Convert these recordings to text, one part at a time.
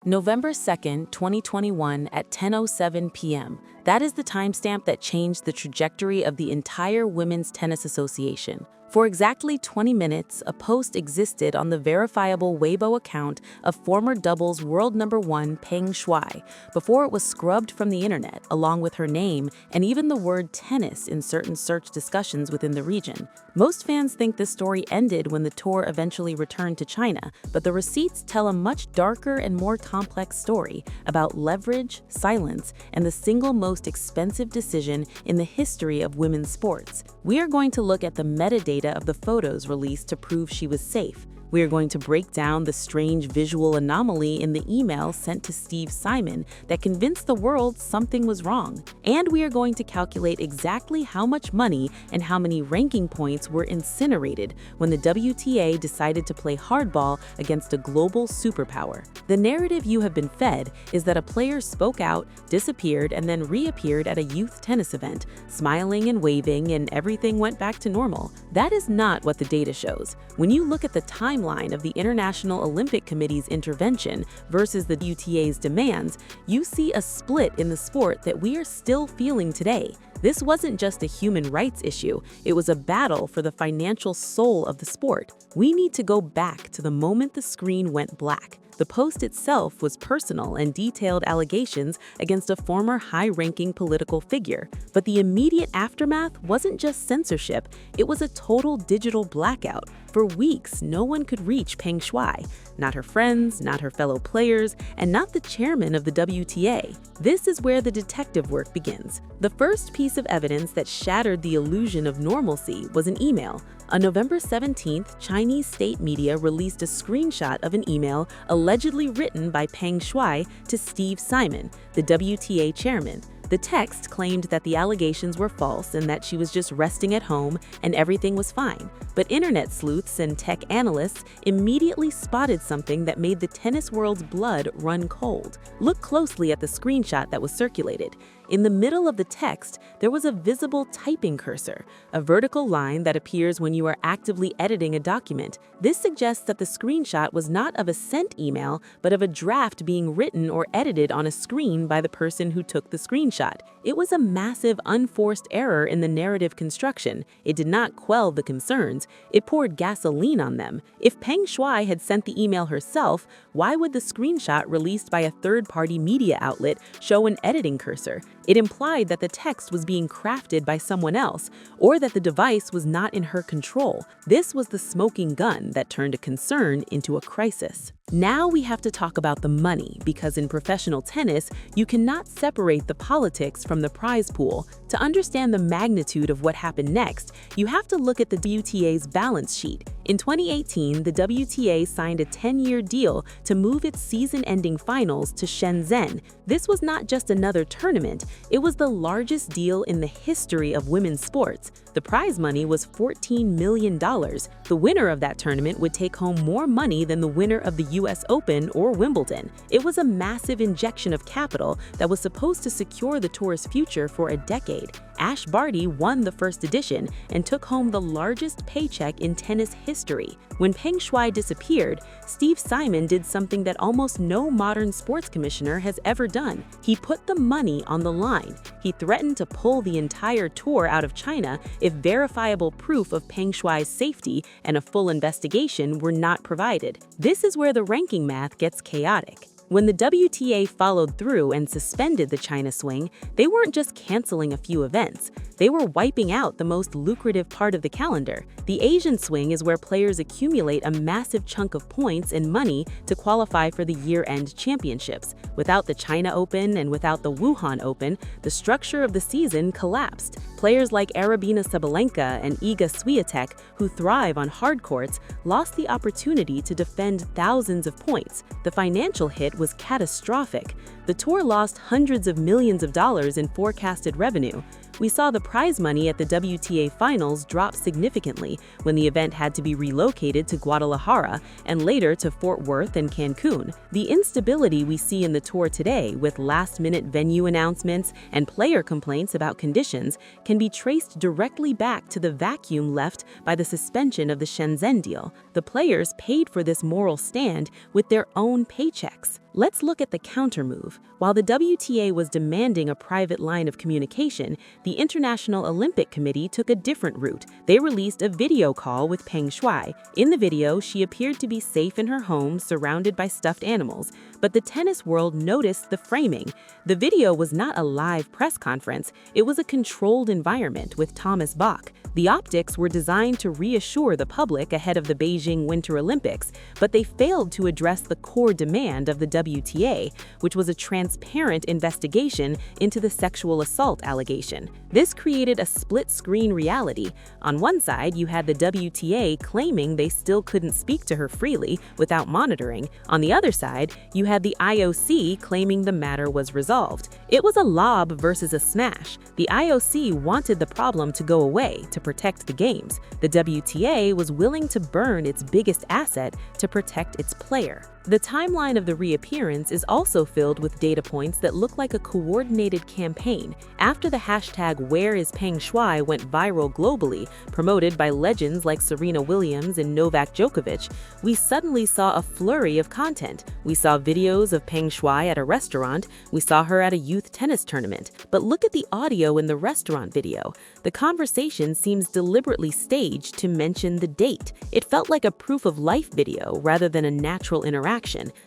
November 2nd, 2021 at 10:07 p.m. That is the timestamp that changed the trajectory of the entire Women's Tennis Association. For exactly 20 minutes, a post existed on the verifiable Weibo account of former doubles world number 1 Peng Shuai before it was scrubbed from the internet, along with her name and even the word tennis in certain search discussions within the region. Most fans think this story ended when the tour eventually returned to China, but the receipts tell a much darker and more complex story about leverage, silence, and the single most expensive decision in the history of women's sports. We are going to look at the metadata of the photos released to prove she was safe. We are going to break down the strange visual anomaly in the email sent to Steve Simon that convinced the world something was wrong. And we are going to calculate exactly how much money and how many ranking points were incinerated when the WTA decided to play hardball against a global superpower. The narrative you have been fed is that a player spoke out, disappeared, and then reappeared at a youth tennis event, smiling and waving, and everything went back to normal. That is not what the data shows. When you look at the timeline of the International Olympic Committee's intervention versus the WTA's demands, you see a split in the sport that we are still feeling today. This wasn't just a human rights issue, it was a battle for the financial soul of the sport. We need to go back to the moment the screen went black. The post itself was personal and detailed allegations against a former high-ranking political figure. But the immediate aftermath wasn't just censorship, it was a total digital blackout. For weeks, no one could reach Peng Shuai, not her friends, not her fellow players, and not the chairman of the WTA. This is where the detective work begins. The first piece of evidence that shattered the illusion of normalcy was an email. On November 17th, Chinese state media released a screenshot of an email allegedly written by Peng Shuai to Steve Simon, the WTA chairman. The text claimed that the allegations were false and that she was just resting at home and everything was fine. But internet sleuths and tech analysts immediately spotted something that made the tennis world's blood run cold. Look closely at the screenshot that was circulated. In the middle of the text, there was a visible typing cursor, a vertical line that appears when you are actively editing a document. This suggests that the screenshot was not of a sent email, but of a draft being written or edited on a screen by the person who took the screenshot. It was a massive, unforced error in the narrative construction. It did not quell the concerns, it poured gasoline on them. If Peng Shuai had sent the email herself, why would the screenshot released by a third-party media outlet show an editing cursor? It implied that the text was being crafted by someone else, or that the device was not in her control. This was the smoking gun that turned a concern into a crisis. Now we have to talk about the money, because in professional tennis, you cannot separate the politics from the prize pool. To understand the magnitude of what happened next, you have to look at the WTA's balance sheet. In 2018, the WTA signed a 10-year deal to move its season-ending finals to Shenzhen. This was not just another tournament, it was the largest deal in the history of women's sports. The prize money was $14 million. The winner of that tournament would take home more money than the winner of the US Open or Wimbledon. It was a massive injection of capital that was supposed to secure the tour's future for a decade. Ash Barty won the first edition and took home the largest paycheck in tennis history. When Peng Shuai disappeared, Steve Simon did something that almost no modern sports commissioner has ever done. He put the money on the line. He threatened to pull the entire tour out of China if verifiable proof of Peng Shuai's safety and a full investigation were not provided. This is where the ranking math gets chaotic. When the WTA followed through and suspended the China swing, they weren't just canceling a few events. They were wiping out the most lucrative part of the calendar. The Asian swing is where players accumulate a massive chunk of points and money to qualify for the year-end championships. Without the China Open and without the Wuhan Open, the structure of the season collapsed. Players like Arabina Sabalenka and Iga Swiatek, who thrive on hard courts, lost the opportunity to defend thousands of points. The financial hit was catastrophic. The tour lost hundreds of millions of dollars in forecasted revenue. We saw the prize money at the WTA finals drop significantly when the event had to be relocated to Guadalajara and later to Fort Worth and Cancun. The instability we see in the tour today, with last-minute venue announcements and player complaints about conditions, can be traced directly back to the vacuum left by the suspension of the Shenzhen deal. The players paid for this moral stand with their own paychecks. Let's look at the countermove. While the WTA was demanding a private line of communication, the International Olympic Committee took a different route. They released a video call with Peng Shuai. In the video, she appeared to be safe in her home, surrounded by stuffed animals. But the tennis world noticed the framing. The video was not a live press conference. It was a controlled environment with Thomas Bach. The optics were designed to reassure the public ahead of the Beijing Winter Olympics, but they failed to address the core demand of the WTA, which was a transparent investigation into the sexual assault allegation. This created a split-screen reality. On one side, you had the WTA claiming they still couldn't speak to her freely without monitoring. On the other side, you had the IOC claiming the matter was resolved. It was a lob versus a smash. The IOC wanted the problem to go away to protect the games. The WTA was willing to burn its biggest asset to protect its player. The timeline of the reappearance is also filled with data points that look like a coordinated campaign. After the hashtag #WhereIsPengShuai went viral globally, promoted by legends like Serena Williams and Novak Djokovic, we suddenly saw a flurry of content. We saw videos of Peng Shuai at a restaurant, we saw her at a youth tennis tournament. But look at the audio in the restaurant video. The conversation seems deliberately staged to mention the date. It felt like a proof-of-life video rather than a natural interaction.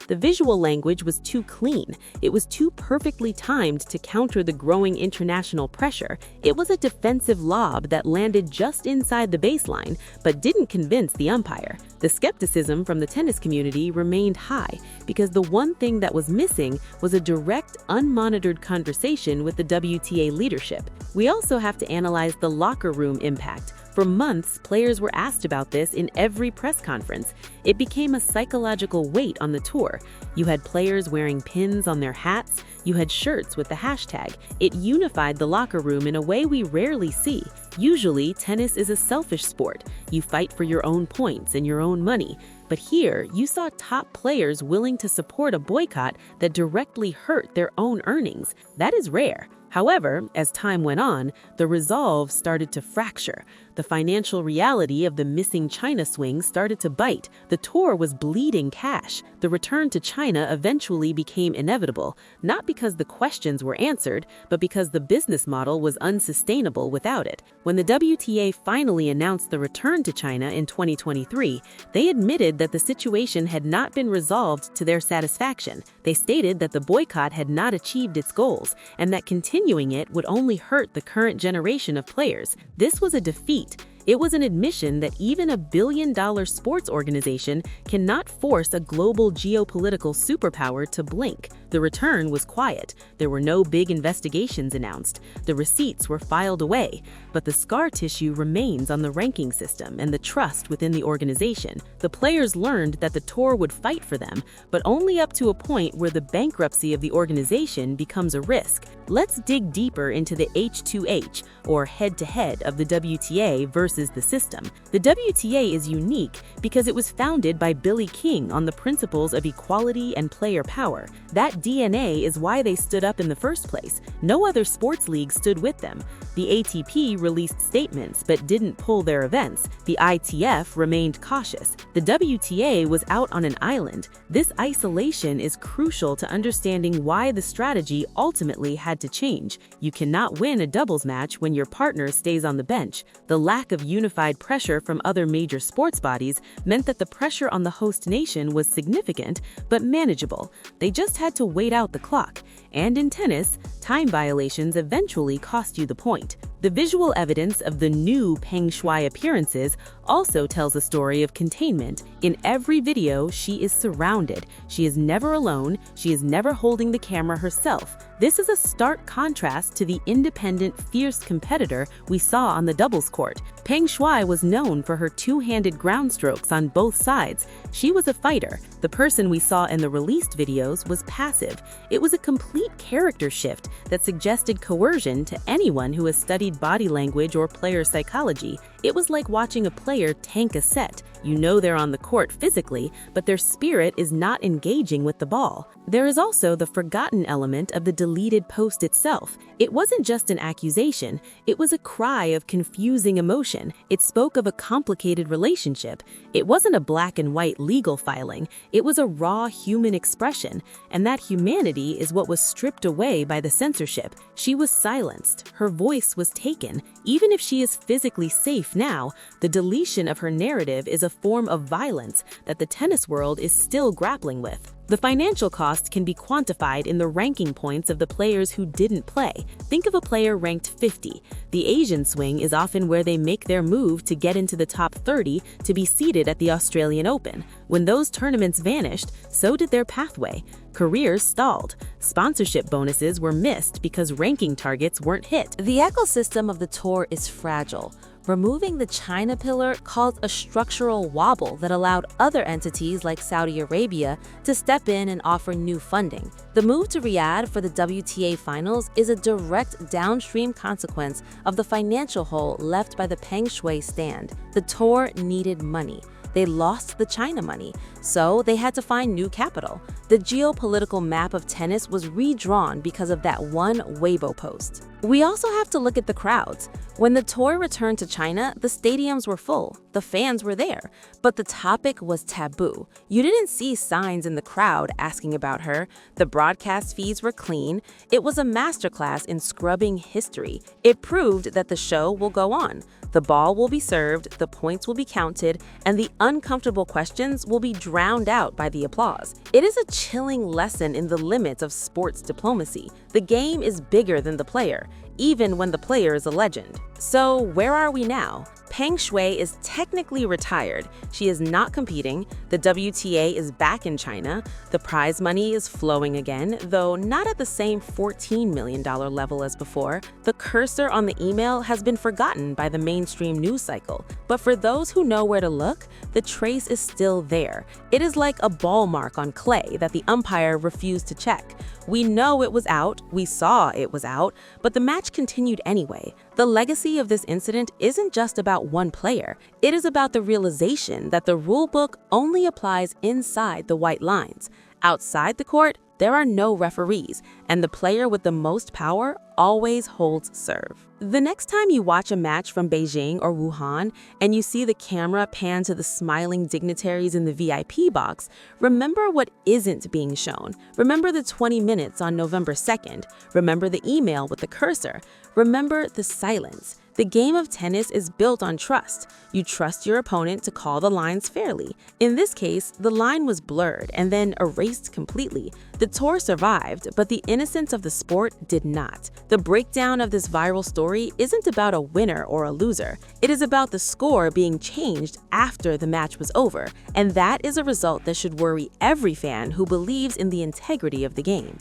The visual language was too clean. It was too perfectly timed to counter the growing international pressure. It was a defensive lob that landed just inside the baseline, but didn't convince the umpire. The skepticism from the tennis community remained high because the one thing that was missing was a direct, unmonitored conversation with the WTA leadership. We also have to analyze the locker room impact. For months, players were asked about this in every press conference. It became a psychological weight on the tour. You had players wearing pins on their hats, you had shirts with the hashtag. It unified the locker room in a way we rarely see. Usually, tennis is a selfish sport. You fight for your own points and your own money. But here, you saw top players willing to support a boycott that directly hurt their own earnings. That is rare. However, as time went on, the resolve started to fracture. The financial reality of the missing China swing started to bite. The tour was bleeding cash. The return to China eventually became inevitable, not because the questions were answered, but because the business model was unsustainable without it. When the WTA finally announced the return to China in 2023, they admitted that the situation had not been resolved to their satisfaction. They stated that the boycott had not achieved its goals, and that continuing it would only hurt the current generation of players. This was a defeat. It was an admission that even a billion-dollar sports organization cannot force a global geopolitical superpower to blink. The return was quiet. There were no big investigations announced. The receipts were filed away. But the scar tissue remains on the ranking system and the trust within the organization. The players learned that the tour would fight for them, but only up to a point where the bankruptcy of the organization becomes a risk. Let's dig deeper into the H2H, or head-to-head, of the WTA versus the system. The WTA is unique because it was founded by Billy King on the principles of equality and player power. That DNA is why they stood up in the first place. No other sports league stood with them. The ATP released statements but didn't pull their events. The ITF remained cautious. The WTA was out on an island. This isolation is crucial to understanding why the strategy ultimately had to change. You cannot win a doubles match when your partner stays on the bench. The lack of unified pressure from other major sports bodies meant that the pressure on the host nation was significant but manageable. They just had to wait out the clock. And in tennis, time violations eventually cost you the point. The visual evidence of the new Peng Shuai appearances also tells a story of containment. In every video, she is surrounded. She is never alone. She is never holding the camera herself. This is a stark contrast to the independent, fierce competitor we saw on the doubles court. Peng Shuai was known for her two-handed ground strokes on both sides. She was a fighter. The person we saw in the released videos was passive. It was a complete character shift that suggested coercion to anyone who has studied body language or player psychology. It was like watching a player tank a set. You know they're on the court physically, but their spirit is not engaging with the ball. There is also the forgotten element of the deleted post itself. It wasn't just an accusation, it was a cry of confusing emotion. It spoke of a complicated relationship. It wasn't a black and white legal filing, it was a raw human expression, and that humanity is what was stripped away by the censorship. She was silenced, her voice was taken. Even if she is physically safe now, the deletion of her narrative is a form of violence that the tennis world is still grappling with. The financial cost can be quantified in the ranking points of the players who didn't play. Think of a player ranked 50. The Asian swing is often where they make their move to get into the top 30 to be seated at the Australian Open. When those tournaments vanished, so did their pathway. Careers stalled. Sponsorship bonuses were missed because ranking targets weren't hit. The ecosystem of the tour is fragile. Removing the China pillar caused a structural wobble that allowed other entities like Saudi Arabia to step in and offer new funding. The move to Riyadh for the WTA finals is a direct downstream consequence of the financial hole left by the Peng Shuai stand. The tour needed money. They lost the China money, so they had to find new capital. The geopolitical map of tennis was redrawn because of that one Weibo post. We also have to look at the crowds. When the tour returned to China, the stadiums were full, the fans were there, but the topic was taboo. You didn't see signs in the crowd asking about her, the broadcast feeds were clean, it was a masterclass in scrubbing history. It proved that the show will go on. The ball will be served, the points will be counted, and the uncomfortable questions will be drowned out by the applause. It is a chilling lesson in the limits of sports diplomacy. The game is bigger than the player, even when the player is a legend. So where are we now? Peng Shuai is technically retired. She is not competing. The WTA is back in China. The prize money is flowing again, though not at the same $14 million level as before. The cursor on the email has been forgotten by the mainstream news cycle. But for those who know where to look, the trace is still there. It is like a ball mark on clay that the umpire refused to check. We know it was out, we saw it was out, but the match continued anyway. The legacy of this incident isn't just about one player. It is about the realization that the rulebook only applies inside the white lines. Outside the court, there are no referees, and the player with the most power always holds serve. The next time you watch a match from Beijing or Wuhan and you see the camera pan to the smiling dignitaries in the VIP box, remember what isn't being shown. Remember the 20 minutes on November 2nd. Remember the email with the cursor. Remember the silence. The game of tennis is built on trust. You trust your opponent to call the lines fairly. In this case, the line was blurred and then erased completely. The tour survived, but the innocence of the sport did not. The breakdown of this viral story isn't about a winner or a loser. It is about the score being changed after the match was over, and that is a result that should worry every fan who believes in the integrity of the game.